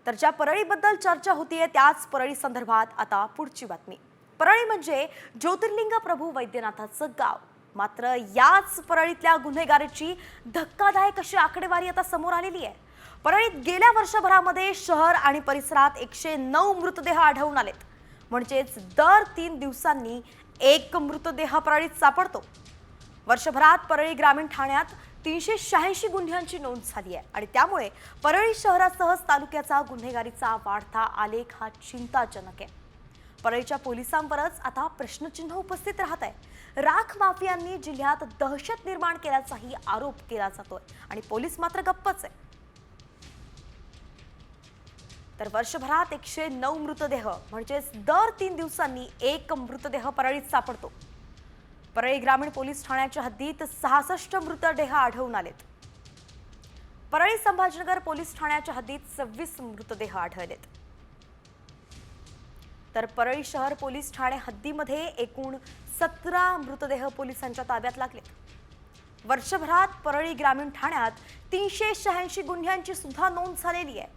तर ज्या परळीबद्दल चर्चा होतीये त्याच परळी संदर्भात आता पुढची बातमी। परळी म्हणजे ज्योतिर्लिंग प्रभू वैद्यनाथाचं गाव। मात्र याच परळीतल्या गुन्हेगारीची धक्कादायक अशी आकडेवारी आता समोर आलेली आहे। परळीत गेल्या वर्षभरामध्ये शहर आणि परिसरात 109 मृतदेह आढळून आलेत। म्हणजेच दर 3 दिवसांनी एक मृतदेह परळीत सापडतो। वर्षभरात परळी ग्रामीण ठाण्यात 386 गुन्ह्यांची नोंद झाली आहे आणि त्यामुळे परळी शहरासह तालुक्याचा गुन्हेगारीचा वाढता आलेख हा चिंताजनक आहे। परळीच्या पोलिसांवरच आता प्रश्नचिन्ह उपस्थित राहत आहे। राख माफियांनी जिल्ह्यात दहशत निर्माण केल्याचाही आरोप केला जातोय आणि पोलीस मात्र गप्पच आहे। तर वर्षभरात 109 मृतदेह म्हणजेच दर 3 दिवसांनी एक मृतदेह परळीत सापडतो। परळी ग्रामीण पोलीस ठाण्याच्या हद्दीत 66 मृतदेह आढळून आलेत। परळी संभाजीनगर पोलीस ठाण्याच्या हद्दीत 26 मृतदेह आढळलेत। तर परळी शहर पोलीस ठाणे हद्दीमध्ये एकूण 17 मृतदेह पोलिसांच्या ताब्यात लागलेत। वर्षभरात परळी ग्रामीण ठाण्यात 386 गुन्ह्यांची सुद्धा नोंद झालेली आहे।